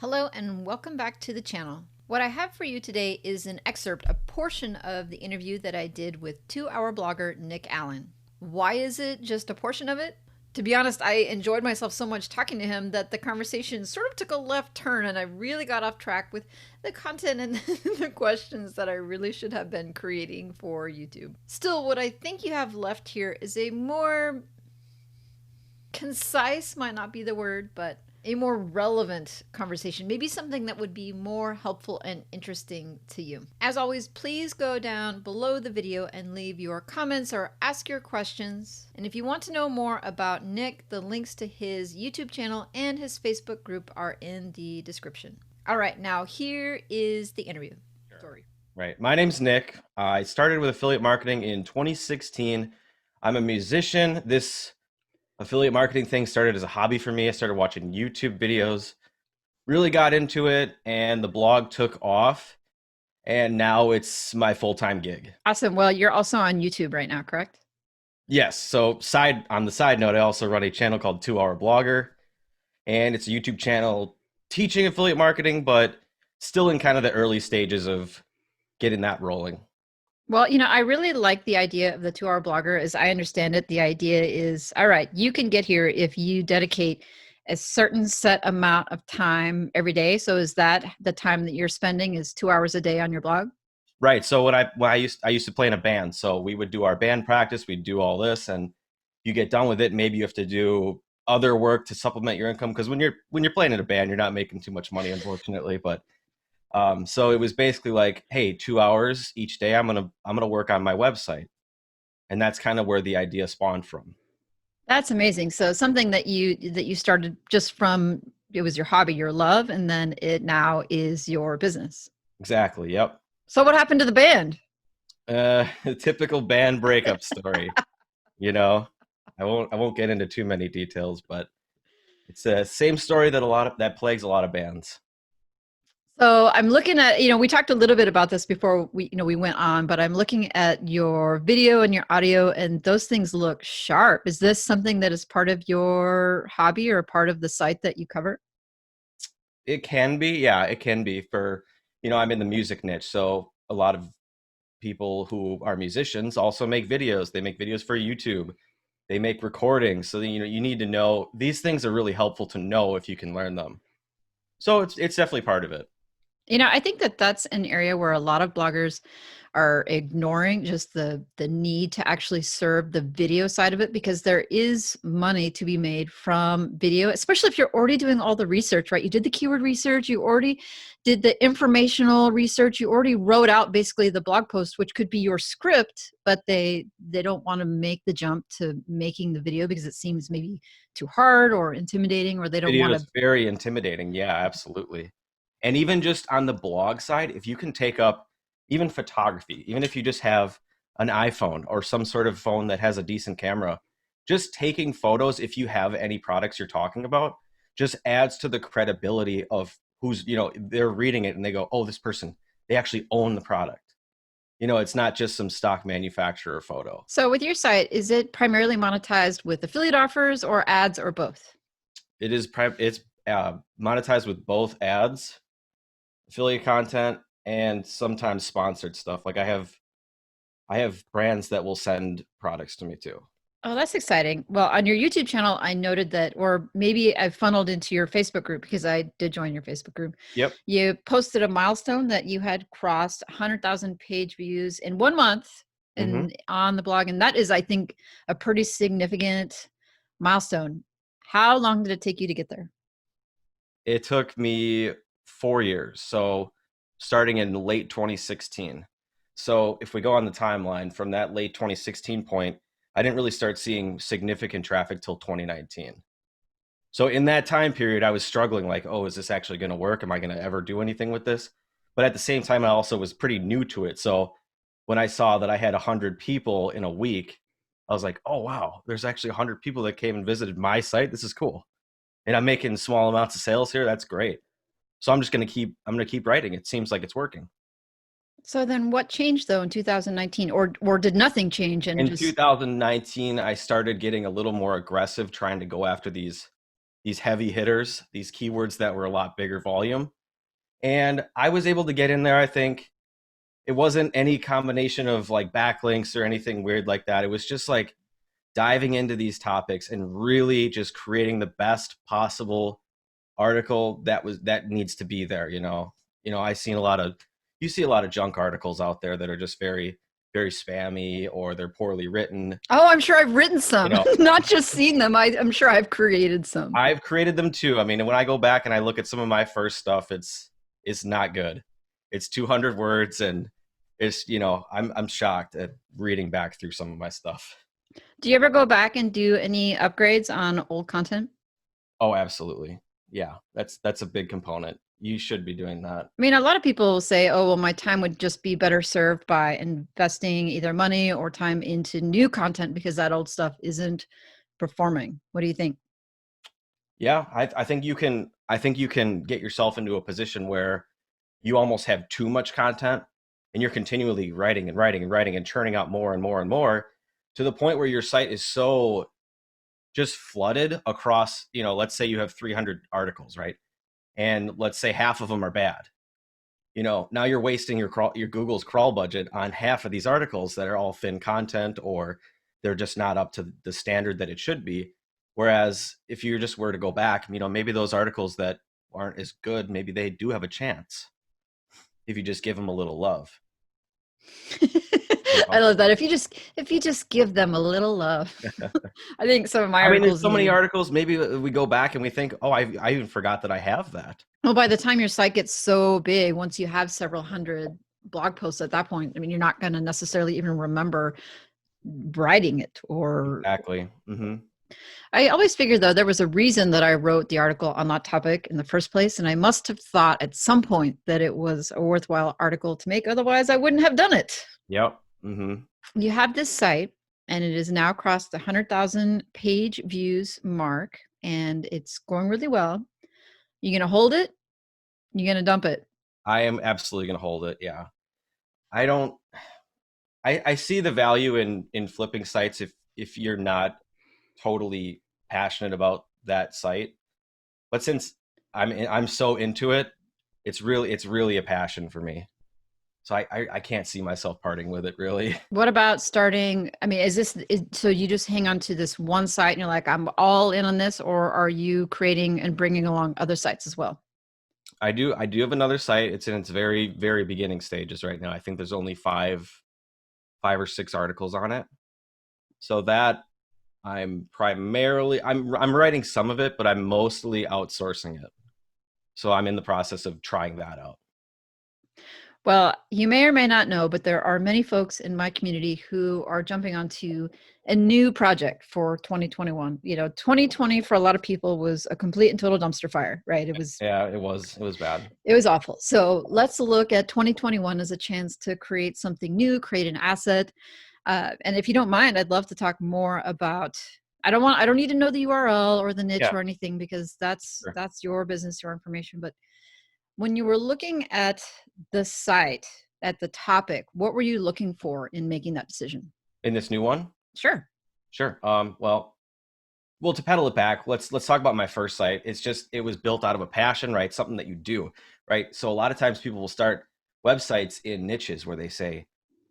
Hello and welcome back to the channel. What I have for you today is an excerpt, a portion of the interview that I did with 2-hour blogger Nick Allen. Why is it just a portion of it? To be honest, I enjoyed myself so much talking to him that the conversation sort of took a left turn and I really got off track with the content and the questions that I really should have been creating for YouTube. Still, what I think you have left here is a more concise, might not be the word, but a more relevant conversation, maybe something that would be more helpful and interesting to you. As always, please go down below the video and leave your comments or ask your questions. And if you want to know more about Nick, the links to his YouTube channel and his Facebook group are in the description. All right, now here is the interview. Sorry. Right. My name's Nick. I started with affiliate marketing in 2016. I'm a musician. This affiliate marketing thing started as a hobby for me. I started watching YouTube videos, really got into it, and the blog took off. And now it's my full-time gig. Awesome. Well, you're also on YouTube right now, correct? Yes. So on the side note, I also run a channel called 2-Hour Blogger, and it's a YouTube channel teaching affiliate marketing, but still in kind of the early stages of getting that rolling. Well, I really like the idea of the 2-hour blogger. As I understand it, the idea is, all right, you can get here if you dedicate a certain set amount of time every day. So is that the time that you're spending is 2 hours a day on your blog? Right. So I used to play in a band. So we would do our band practice, we'd do all this, and you get done with it, maybe you have to do other work to supplement your income, because when you're playing in a band, you're not making too much money, unfortunately. But so it was basically like, hey, 2 hours each day, I'm gonna work on my website, and that's kind of where the idea spawned from. That's amazing. So something that you started just from, it was your hobby, your love, and then it now is your business. Exactly. Yep. So what happened to the band? Typical band breakup story. You know, I won't get into too many details, but it's the same story that plagues a lot of bands. So I'm looking at, we talked a little bit about this before we went on, but I'm looking at your video and your audio and those things look sharp. Is this something that is part of your hobby or part of the site that you cover? It can be, yeah, it can be I'm in the music niche, so a lot of people who are musicians also make videos. They make videos for YouTube. They make recordings. So, you need to know these things are really helpful to know if you can learn them. So it's definitely part of it. I think that that's an area where a lot of bloggers are ignoring just the need to actually serve the video side of it, because there is money to be made from video, especially if you're already doing all the research, right? You did the keyword research, you already did the informational research, you already wrote out basically the blog post, which could be your script, but they don't want to make the jump to making the video because it seems maybe too hard or intimidating, or they don't Video want to. is very intimidating. Yeah, absolutely. And even just on the blog side, if you can take up even photography, even if you just have an iPhone or some sort of phone that has a decent camera, just taking photos, if you have any products you're talking about, just adds to the credibility of they're reading it and they go, oh, this person, they actually own the product. It's not just some stock manufacturer photo. So with your site, is it primarily monetized with affiliate offers or ads or both? It's monetized with both ads, affiliate content, and sometimes sponsored stuff. Like I have brands that will send products to me too. Oh, that's exciting. Well, on your YouTube channel, I noted that, or maybe I funneled into your Facebook group because I did join your Facebook group. Yep. You posted a milestone that you had crossed 100,000 page views in 1 month Hmm. on the blog. And that is, I think, a pretty significant milestone. How long did it take you to get there? It took me 4 years. So starting in late 2016. So if we go on the timeline from that late 2016 point, I didn't really start seeing significant traffic till 2019. So in that time period, I was struggling like, oh, is this actually going to work? Am I going to ever do anything with this? But at the same time, I also was pretty new to it. So when I saw that I had 100 people in a week, I was like, oh, wow, there's actually 100 people that came and visited my site. This is cool. And I'm making small amounts of sales here. That's great. So I'm going to keep writing. It seems like it's working. So then what changed though in 2019, or did nothing change and In just. 2019, I started getting a little more aggressive trying to go after these these heavy hitters, these keywords that were a lot bigger volume. And I was able to get in there. I think it wasn't any combination of like backlinks or anything weird like that. It was just like diving into these topics and really just creating the best possible article that needs to be there. I seen a lot of you see a lot of junk articles out there that are just very very spammy, or they're poorly written. Oh, I'm sure I've written you some, know not just seen them. I'm sure I've created some. I've created them too. I mean, when I go back and I look at some of my first stuff, it's not good. It's 200 words, and I'm shocked at reading back through some of my stuff. Do you ever go back and do any upgrades on old content? Oh, absolutely. Yeah, that's a big component. You should be doing that. I mean, a lot of people say, oh, well, my time would just be better served by investing either money or time into new content because that old stuff isn't performing. What do you think? Yeah, I think you can. I think you can get yourself into a position where you almost have too much content, and you're continually writing and writing and writing and churning out more and more and more, to the point where your site is so just flooded across. Let's say you have 300 articles, right? And let's say half of them are bad. Now you're wasting your Google's crawl budget on half of these articles that are all thin content, or they're just not up to the standard that it should be. Whereas if you just were to go back, maybe those articles that aren't as good, maybe they do have a chance if you just give them a little love. I love that. If you just give them a little love. I think some of my I mean, there's articles so many need. articles. Maybe we go back and we think, oh, I even forgot that I have that. Well, by the time your site gets so big, once you have several hundred blog posts at that point, I mean, you're not going to necessarily even remember writing it. Or Exactly. I always figured, though, there was a reason that I wrote the article on that topic in the first place. And I must have thought at some point that it was a worthwhile article to make. Otherwise, I wouldn't have done it. Yep. You have this site, and it has now crossed the 100,000 page views mark, and it's going really well. You're going to hold it? You're going to dump it? I am absolutely going to hold it. Yeah. I don't. I see the value in flipping sites if you're not totally passionate about that site. But since I'm so into it, it's really a passion for me. So I can't see myself parting with it really. What about starting? I mean, so you just hang on to this one site and you're like, I'm all in on this, or are you creating and bringing along other sites as well? I do have another site. It's in its very very beginning stages right now. I think there's only five or six articles on it. So that I'm writing some of it, but I'm mostly outsourcing it. So I'm in the process of trying that out. Well, you may or may not know, but there are many folks in my community who are jumping onto a new project for 2021. 2020 for a lot of people was a complete and total dumpster fire, right? Yeah, it was bad. It was awful. So let's look at 2021 as a chance to create something new, create an asset. And if you don't mind, I'd love to talk more about. I don't need to know the URL or the niche Yeah, or anything because that's sure. that's your business, your information. But when you were looking at the site, at the topic, what were you looking for in making that decision? In this new one, Sure. sure. Well, to pedal it back, let's talk about my first site. It was built out of a passion, right? Something that you do, right? So a lot of times people will start websites in niches where they say,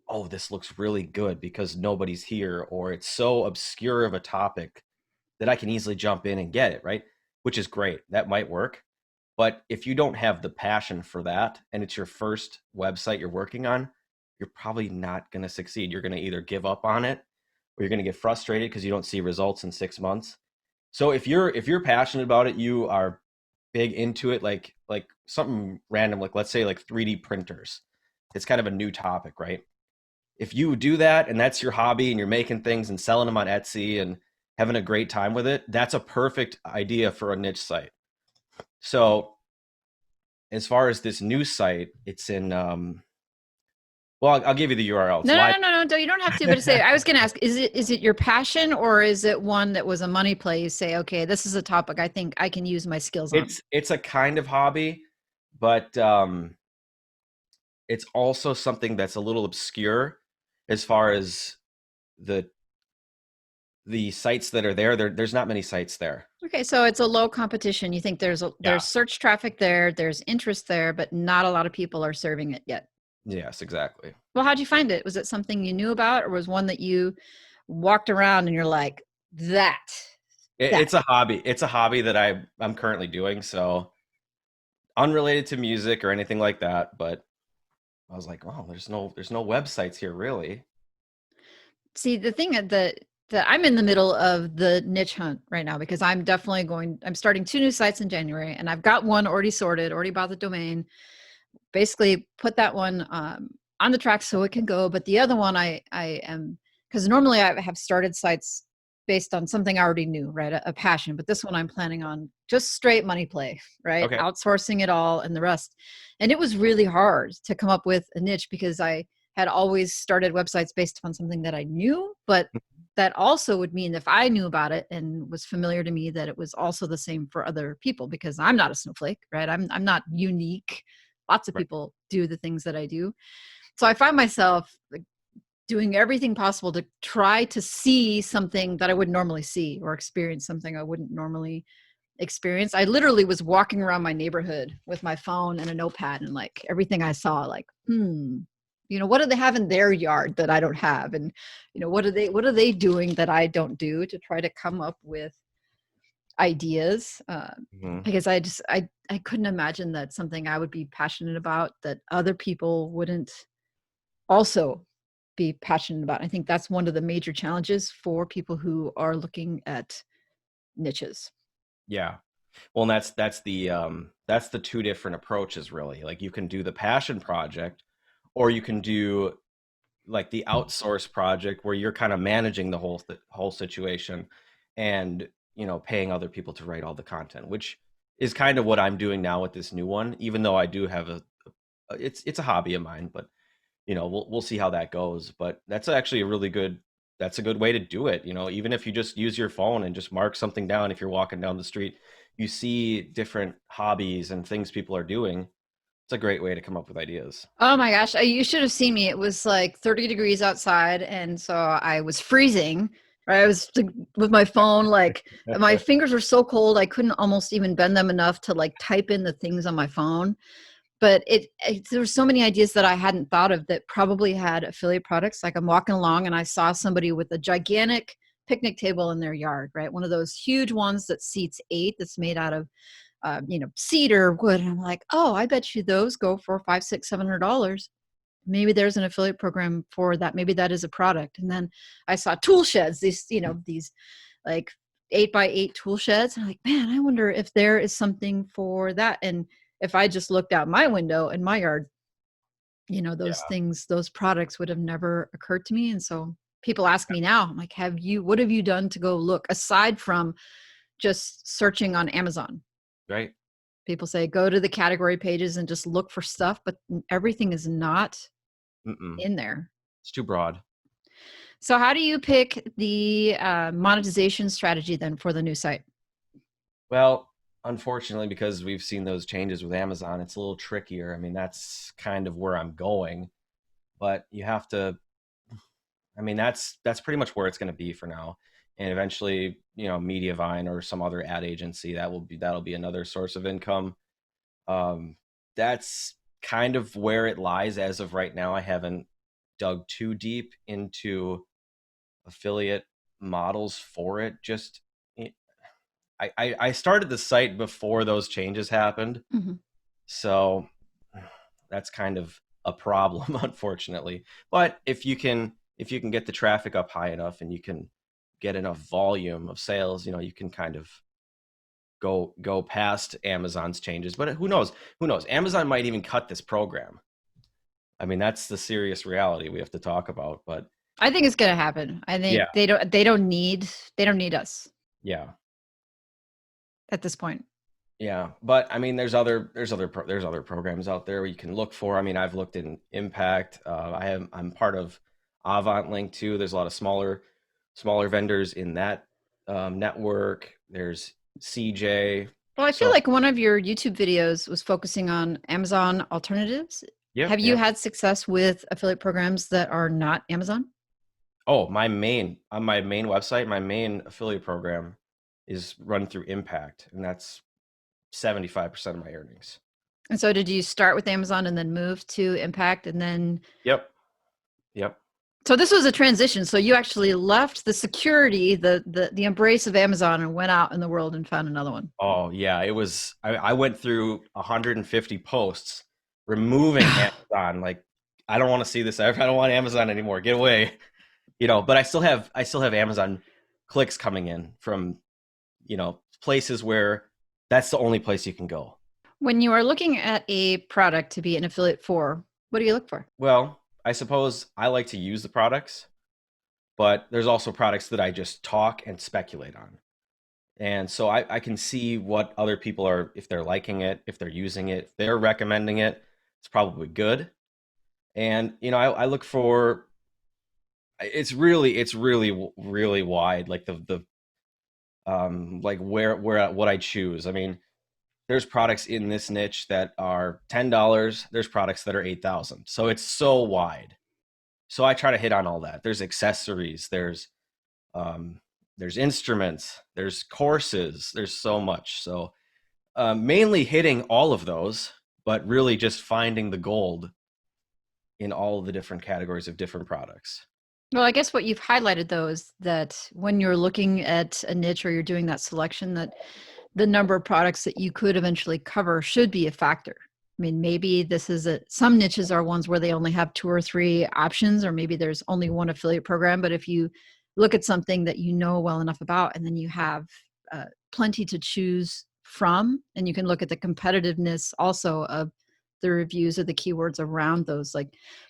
"Oh, this looks really good because nobody's here," or "It's so obscure of a topic that I can easily jump in and get it," right? Which is great. That might work. But if you don't have the passion for that and it's your first website you're working on, you're probably not going to succeed. You're going to either give up on it, or you're going to get frustrated because you don't see results in 6 months. So if you're passionate about it, you are big into it, like something random, like let's say like 3D printers. It's kind of a new topic, right? If you do that and that's your hobby and you're making things and selling them on Etsy and having a great time with it, that's a perfect idea for a niche site. So as far as this new site, it's in well, I'll give you the URL. It's No, no, live. no, no, no. You don't have to. But say, I was going to ask: is it your passion, or is it one that was a money play? You say, okay, this is a topic I think I can use my skills on. It's a kind of hobby, but it's also something that's a little obscure as far as the the sites that are there's not many sites there. Okay, so it's a low competition. You think there's Yeah. search traffic there, there's interest there, but not a lot of people are serving it yet. Yes, exactly. Well, how'd you find it? Was it something you knew about, or was one that you walked around and you're like, that, that? It's a hobby. It's a hobby that I'm currently doing, so unrelated to music or anything like that. But I was like, oh, there's no websites here really. See, the thing that I'm in the middle of the niche hunt right now because I'm starting 2 new sites in January, and I've got one already sorted, already bought the domain, basically put that one on the track so it can go. But the other one I am, because normally I have started sites based on something I already knew, right? A passion. But this one I'm planning on just straight money play, right? Okay. Outsourcing it all and the rest. And it was really hard to come up with a niche because I had always started websites based upon something that I knew, but that also would mean if I knew about it and was familiar to me that it was also the same for other people because I'm not a snowflake, right? I'm not unique. Lots of Right. people do the things that I do. So I find myself like doing everything possible to try to see something that I wouldn't normally see or experience something I wouldn't normally experience. I literally was walking around my neighborhood with my phone and a notepad and like everything I saw, like, what do they have in their yard that I don't have? And, what are they doing that I don't do to try to come up with ideas? Mhm. Because I couldn't imagine that something I would be passionate about that other people wouldn't also be passionate about. I think that's one of the major challenges for people who are looking at niches. Yeah. Well, and that's the two different approaches really. Like you can do the passion project or you can do like the outsource project where you're kind of managing the whole situation and, paying other people to write all the content, which is kind of what I'm doing now with this new one, even though I do have it's a hobby of mine, but we'll see how that goes. But that's actually that's a good way to do it. Even if you just use your phone and just mark something down, if you're walking down the street, you see different hobbies and things people are doing. It's a great way to come up with ideas. Oh my gosh, you should have seen me. It was like 30 degrees outside, and so I was freezing. Right, I was with my phone, like my fingers were so cold I couldn't almost even bend them enough to like type in the things on my phone. But there were so many ideas that I hadn't thought of that probably had affiliate products. Like I'm walking along and I saw somebody with a gigantic picnic table in their yard, right? One of those huge ones that seats 8, that's made out of cedar wood. And I'm like, oh, I bet you those go for 5, 6, $700. Maybe there's an affiliate program for that. Maybe that is a product. And then I saw tool sheds, these like 8x8 tool sheds. And I'm like, man, I wonder if there is something for that. And if I just looked out my window in my yard, those Yeah, things, those products would have never occurred to me. And so people ask me now, I'm like, what have you done to go look aside from just searching on Amazon? right. People say go to the category pages and just look for stuff, but everything is not Mm-mm. in there. It's too broad. So how do you pick the monetization strategy then for the new site? Well, unfortunately, because we've seen those changes with Amazon, it's a little trickier. I mean, that's kind of where I'm going, but you have to. I mean, that's pretty much where it's going to be for now, and eventually, Mediavine or some other ad agency that'll be another source of income. That's kind of where it lies as of right now. I haven't dug too deep into affiliate models for it. Just I started the site before those changes happened, Mhm. so that's kind of a problem, unfortunately. But if you can get the traffic up high enough and you can get enough volume of sales, you can kind of go past Amazon's changes. But who knows? Who knows? Amazon might even cut this program. I mean, that's the serious reality we have to talk about. But I think it's going to happen. I yeah, think they don't need us yeah. at this point. Yeah, but I mean, there's other programs out there where you can look for. I mean, I've looked in Impact. I'm part of Avant Link too. There's a lot of smaller vendors in that network. There's CJ. Well, I feel So like one of your YouTube videos was focusing on Amazon alternatives. yep, Have you yep. had success with affiliate programs that are not Amazon? Oh, my main on my main website, my main affiliate program is run through Impact, and that's 75% of my earnings. And so did you start with Amazon and then move to Impact and then Yep. Yep. so this was a transition. So you actually left the security, the embrace of Amazon and went out in the world and found another one. Oh yeah, it was. I went through 150 posts removing Amazon. Like, I don't want to see this. I don't want Amazon anymore. Get away. But I still have Amazon clicks coming in from places where that's the only place you can go. When you are looking at a product to be an affiliate for, what do you look for? Well, I suppose I like to use the products, but there's also products that I just talk and speculate on. And so I can see what other people are, if they're liking it, if they're using it, if they're recommending it, it's probably good. And I look for, it's really wide, like the like where what I choose. I mean, there's products in this niche that are $10. There's products that are 8,000. So it's so wide. So I try to hit on all that. There's accessories, um, there's instruments, there's courses, there's so much. So mainly hitting all of those, but really just finding the gold in all of the different categories of different products. Well, I guess what you've highlighted though is that when you're looking at a niche or you're doing that selection, that the number of products that you could eventually cover should be a factor. I mean, maybe this is some niches are ones where they only have two or three options, or maybe there's only one affiliate program. But if you look at something that you know well enough about, and then you have plenty to choose from, and you can look at the competitiveness also of the reviews of the keywords around those, like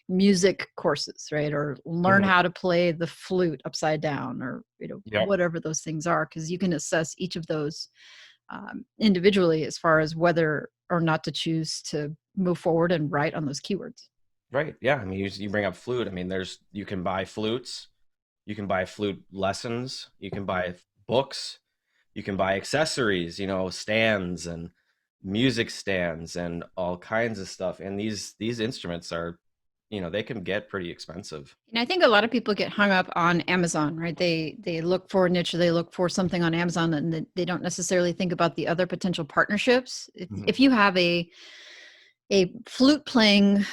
music courses, right? Or learn Mhm. how to play the flute upside down, or Yep. whatever those things are, because you can assess each of those individually as far as whether or not to choose to move forward and write on those keywords. Right. Yeah. I mean, you bring up flute. I mean, you can buy flutes, you can buy flute lessons, you can buy books, you can buy accessories, stands and music stands and all kinds of stuff. And these instruments are, they can get pretty expensive. And I think a lot of people get hung up on Amazon, right? They look for a niche, or they look for something on Amazon, and they don't necessarily think about the other potential partnerships. If Mhm. if you have a flute playing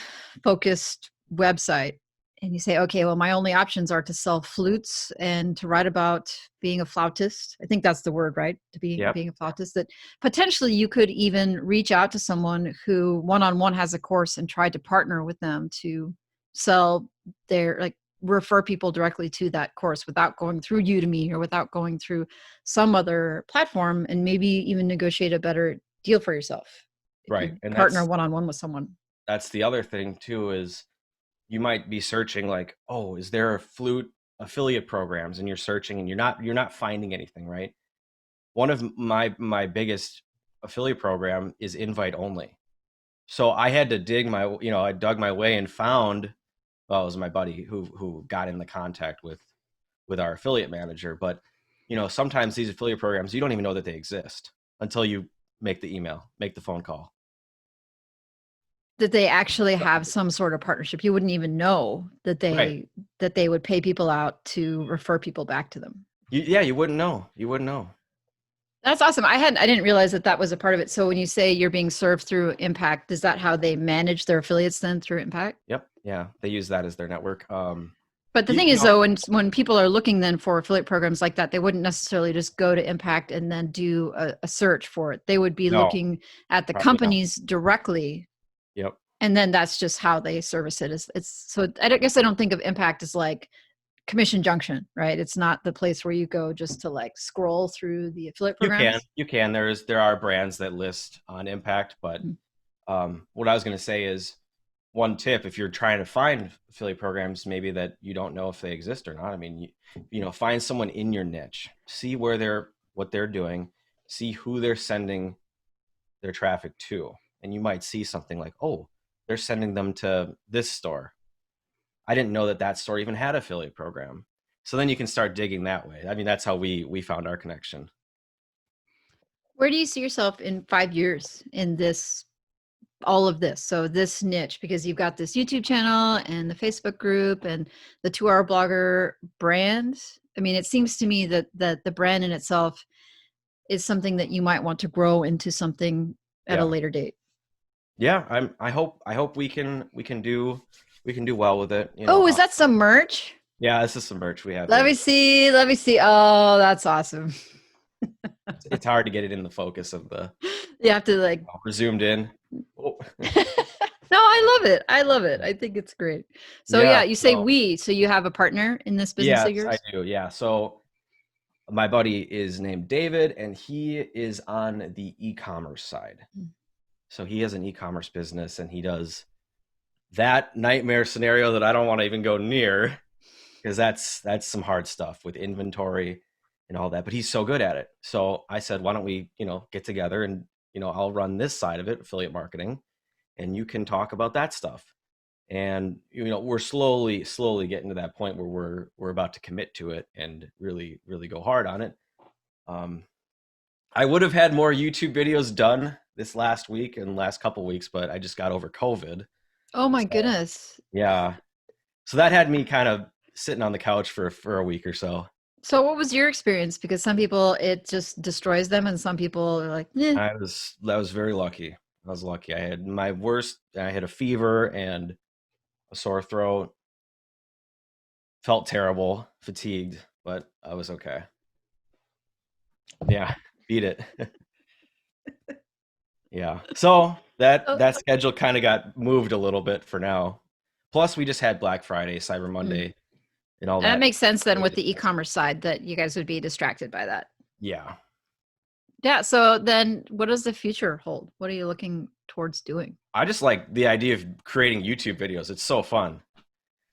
focused website and you say, okay, well, my only options are to sell flutes and to write about being a flautist. I think that's the word, right? To be Yep. being a flautist, that potentially you could even reach out to someone who one-on-one has a course and try to partner with them to sell their, like, refer people directly to that course without going through Udemy or without going through some other platform, and maybe even negotiate a better deal for yourself if Right. you And partner that's one-on-one with someone. that's the other thing too, is you might be searching like, oh, is there a flute affiliate programs, and you're searching and you're not finding anything, right? One of my biggest affiliate program is invite only. So I had to I dug my way and found, well, it was my buddy who got in the contact with our affiliate manager. But sometimes these affiliate programs, you don't even know that they exist until you make the email, make the phone call. That they actually have some sort of partnership. You wouldn't even know that Right. they would pay people out to refer people back to them. Yeah, you wouldn't know. You wouldn't know. That's awesome. I didn't realize that that was a part of it. So when you say you're being served through Impact, is that how they manage their affiliates then, through Impact? Yep. Yeah, they use that as their network. But the You, thing you is, know, though, when people are looking then for affiliate programs like that, they wouldn't necessarily just go to Impact and then do a search for it. They would be no, looking at the probably not. companies directly, Yep. and then that's just how they service it. It's so guess I don't think of Impact as like Commission Junction, right? It's not the place where you go just to like scroll through the affiliate You can. programs. You can. There are brands that list on Impact, but Mm. what I was going to say is, one tip, if you're trying to find affiliate programs, maybe that you don't know if they exist or not. I mean, find someone in your niche, see what they're doing, see who they're sending their traffic to, and you might see something like, oh, they're sending them to this store. I didn't know that that store even had affiliate program. So then you can start digging that way. I mean, that's how we found our connection. Where do you see yourself in 5 years in this all of this. So this niche, because you've got this YouTube channel and the Facebook group and the 2 Hour Blogger brand. I mean, it seems to me that the brand in itself is something that you might want to grow into something at a Yeah. later date. Yeah, I hope we can do well with it, Oh, is that some merch? yeah, this is some merch we have Let here. me see. Let me see. Oh, that's awesome. It's hard to get it in the focus of the You have to like we're zoomed in. Oh. No, I love it. I love it. I think it's great. So Yeah, yeah, you say so we, so you have a partner in this business of yes, I yours? do. Yeah. So my buddy is named David and he is on the e-commerce side. So he has an e-commerce business and he does that nightmare scenario that I don't want to even go near because that's some hard stuff with inventory and all that. But he's so good at it. So I said, why don't we, get together and I'll run this side of it, affiliate marketing, and you can talk about that stuff. And we're slowly getting to that point where we're about to commit to it and really go hard on it. Um, I would have had more YouTube videos done this last week and last couple weeks, but I just got over COVID. Oh my So goodness. yeah, so that had me kind of sitting on the couch for a week or so. So what was your experience? Because some people it just destroys them and some people are like, eh. I was very lucky. I was lucky. I had my worst. I had a fever and a sore throat. Felt terrible, fatigued, but I was okay. Yeah, beat it. Yeah. So that Oh, that schedule kind of got moved a little bit for now. Plus, we just had Black Friday, Cyber mm. Monday, and all And that that. makes sense then with Related the stuff. e-commerce side that you guys would be distracted by that. Yeah. Yeah. So then what does the future hold? What are you looking towards doing? I just like the idea of creating YouTube videos. It's so fun.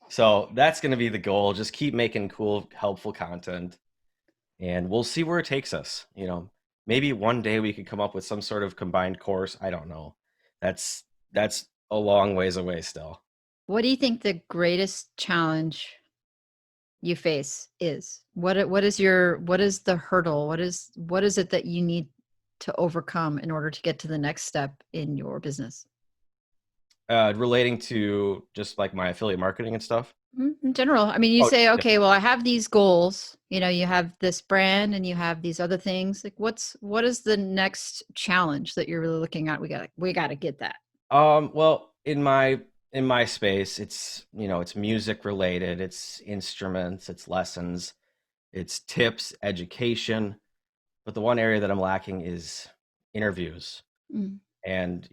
So that's going to be the goal. Just keep making cool, helpful content, and we'll see where it takes us. Maybe one day we could come up with some sort of combined course. I don't know. That's a long ways away still. What do you think the greatest challenge you face is? What is the hurdle? What is it that you need to overcome in order to get to the next step in your business? Relating to just like my affiliate marketing and stuff. In general, I mean, you Oh, say, yeah. okay, well, I have these goals. You have this brand and you have these other things. Like, what is the next challenge that you're really looking at? We got to get that. Well, in my space, it's music related, it's instruments, it's lessons, it's tips, education. But the one area that I'm lacking is interviews Mm. and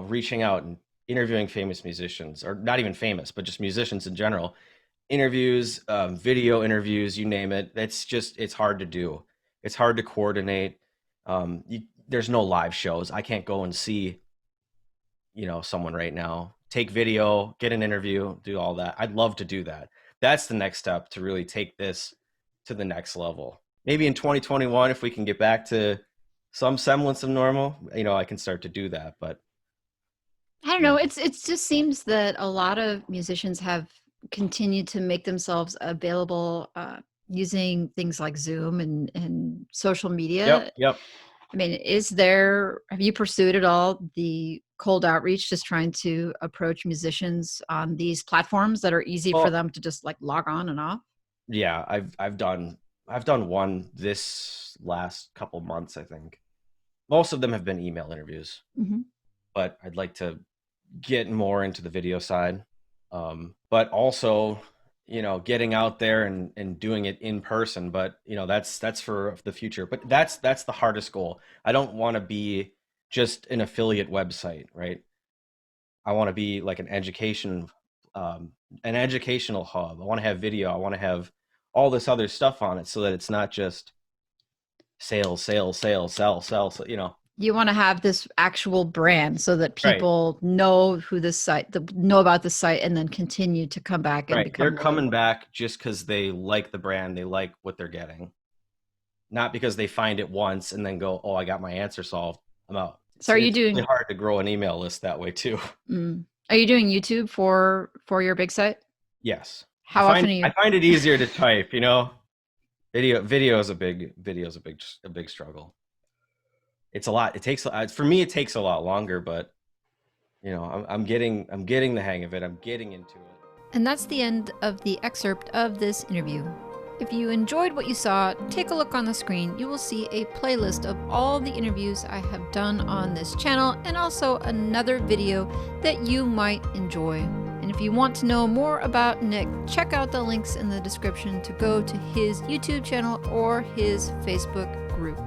reaching out and interviewing famous musicians, or not even famous, but just musicians in general. Interviews, video interviews, you name it. It's hard to do. It's hard to coordinate. There's no live shows. I can't go and see someone right now, take video, get an interview, do all that. I'd love to do that. That's the next step to really take this to the next level. Maybe in 2021, if we can get back to some semblance of normal, I can start to do that. But I don't know. yeah. It just seems that a lot of musicians have continued to make themselves available using things like Zoom and social Yep, media. yep. I mean, have you pursued at all the cold outreach, just trying to approach musicians on these platforms that are easy for Well, them to just like log on and off? yeah, I've done one this last couple months, I think. Most of them have been email interviews, Hmm. but I'd like to get more into the video side. But also, getting out there and doing it in person. But that's for the future. But that's the hardest goal. I don't want to be just an affiliate website, right? I want to be like um, an educational hub. I want to have video. I want to have all this other stuff on it so that it's not just sales, sales, sales, sell, sell. So, You want to have this actual brand so that right, people know know about the site and then continue to come back and right. They're become coming loyal. back just because they like the brand, they like what they're getting, not because they find it once and then go, "Oh, I got my answer solved. I'm out." So It's it's really hard to grow an email list that way too. are you doing YouTube for your big site? Yes, I How often find are I you? find it easier to type. Video is a big struggle. It's a lot. It takes for me. It takes a lot longer, but I'm getting the hang of it. I'm getting into it. And that's the end of the excerpt of this interview. If you enjoyed what you saw, take a look on the screen. You will see a playlist of all the interviews I have done on this channel, and also another video that you might enjoy. And if you want to know more about Nick, check out the links in the description to go to his YouTube channel or his Facebook group.